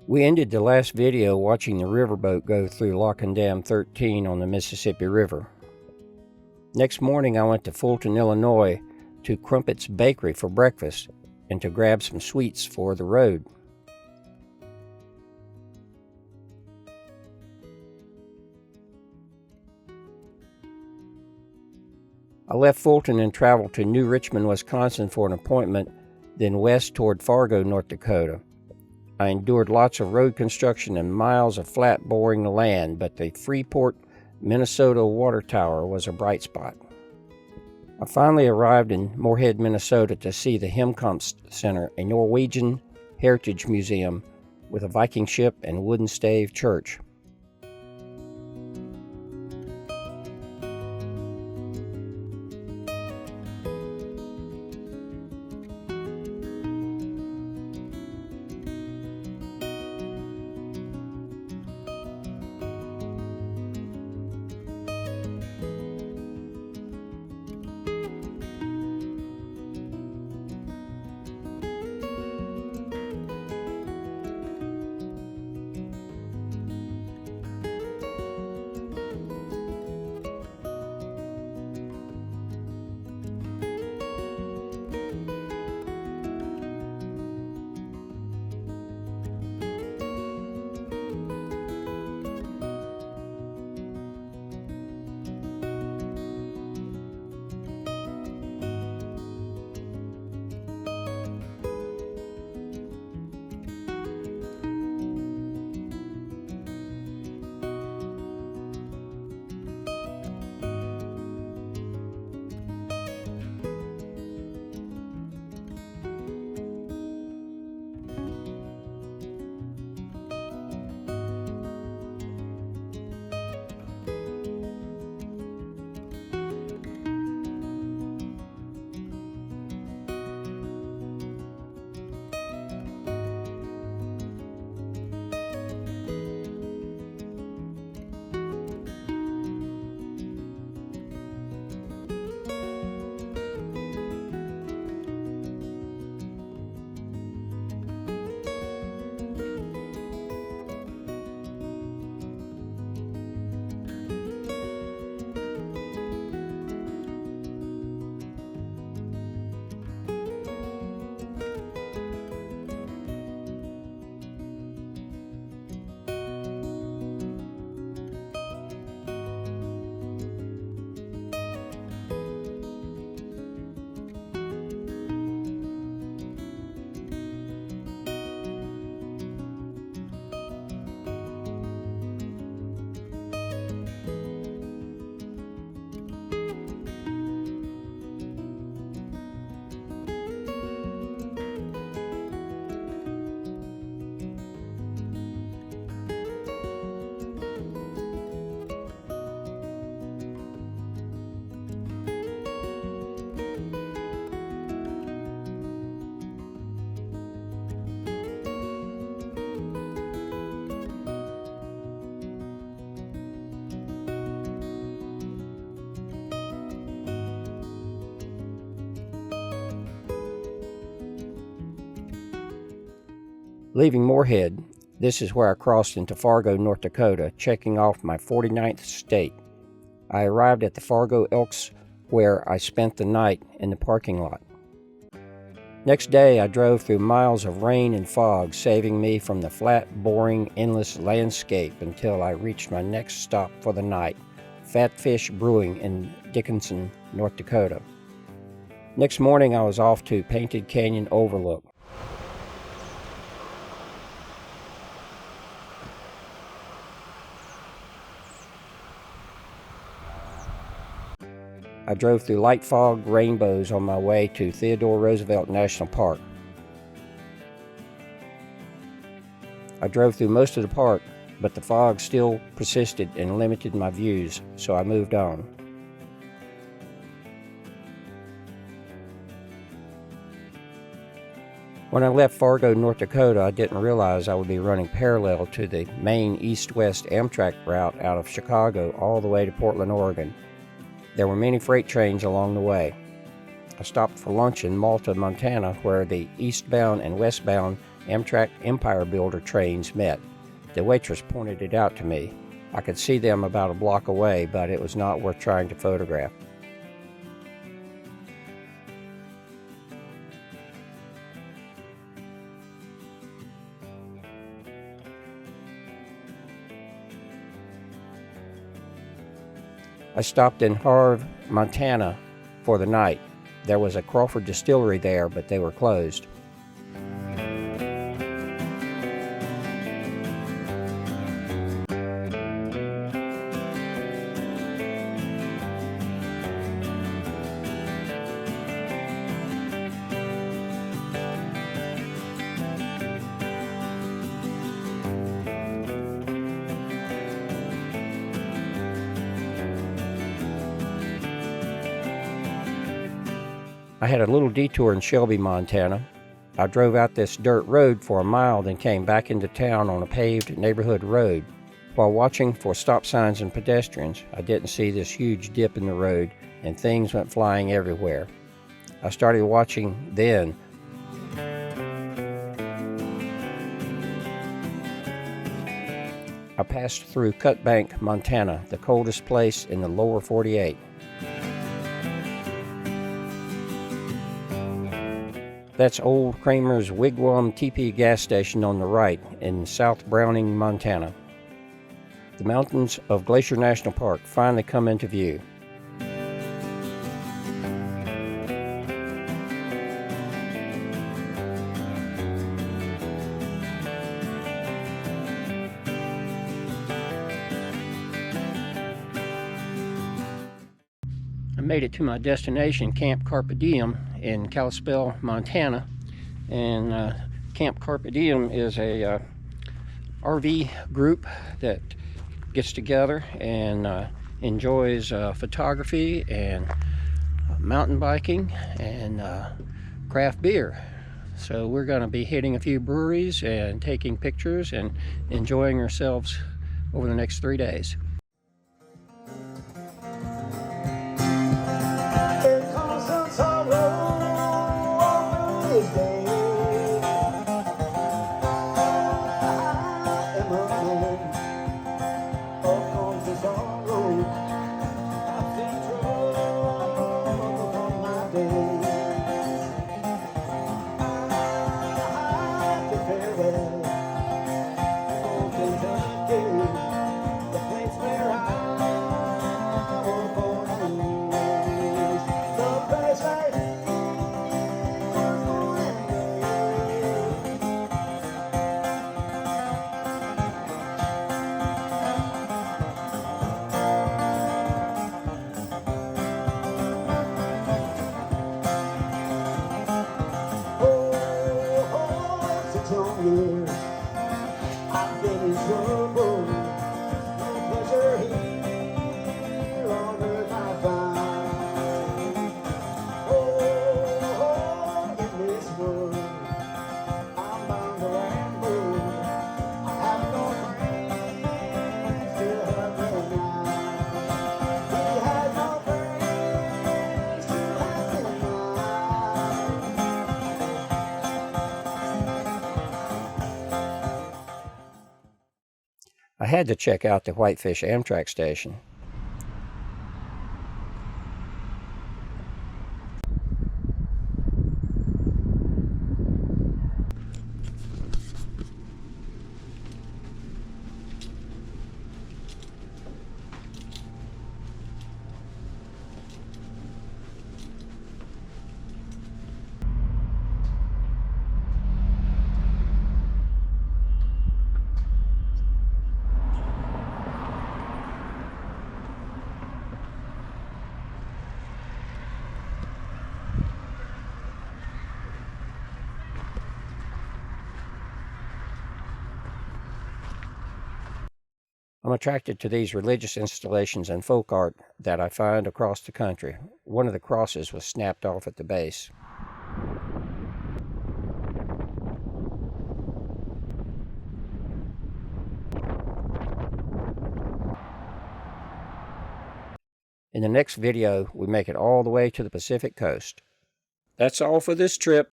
We ended the last video watching the riverboat go through Lock and Dam 13 on the Mississippi River. Next morning I went to Fulton, Illinois to Crumpet's Bakery for breakfast and to grab some sweets for the road. I left Fulton and traveled to New Richmond, Wisconsin for an appointment, then west toward Fargo, North Dakota. I endured lots of road construction and miles of flat boring land, but the Freeport, Minnesota water tower was a bright spot. I finally arrived in Moorhead, Minnesota to see the Hjemkomst Center, a Norwegian heritage museum with a Viking ship and wooden stave church. Leaving Moorhead, this is where I crossed into Fargo, North Dakota, checking off my 49th state. I arrived at the Fargo Elks, where I spent the night in the parking lot. Next day, I drove through miles of rain and fog, saving me from the flat, boring, endless landscape until I reached my next stop for the night, Fat Fish Brewing in Dickinson, North Dakota. Next morning, I was off to Painted Canyon Overlook. I drove through light fog rainbows on my way to Theodore Roosevelt National Park. I drove through most of the park, but the fog still persisted and limited my views, so I moved on. When I left Fargo, North Dakota, I didn't realize I would be running parallel to the main east-west Amtrak route out of Chicago all the way to Portland, Oregon. There were many freight trains along the way. I stopped for lunch in Malta, Montana, where the eastbound and westbound Amtrak Empire Builder trains met. The waitress pointed it out to me. I could see them about a block away, but it was not worth trying to photograph. I stopped in Harve, Montana for the night. There was a Crawford distillery there, but they were closed. I had a little detour in Shelby, Montana. I drove out this dirt road for a mile, then came back into town on a paved neighborhood road. While watching for stop signs and pedestrians, I didn't see this huge dip in the road, and things went flying everywhere. I started watching then. I passed through Cut Bank, Montana, the coldest place in the lower 48. That's old Kramer's Wigwam Teepee gas station on the right in South Browning, Montana. The mountains of Glacier National Park finally come into view. I made it to my destination, Camp Carpe Diem in Kalispell, Montana. And Camp Carpe Diem is a RV group that gets together and enjoys photography and mountain biking and craft beer. So we're going to be hitting a few breweries and taking pictures and enjoying ourselves over the next 3 days. I had to check out the Whitefish Amtrak station. I'm attracted to these religious installations and folk art that I find across the country. One of the crosses was snapped off at the base. In the next video, we make it all the way to the Pacific coast. That's all for this trip.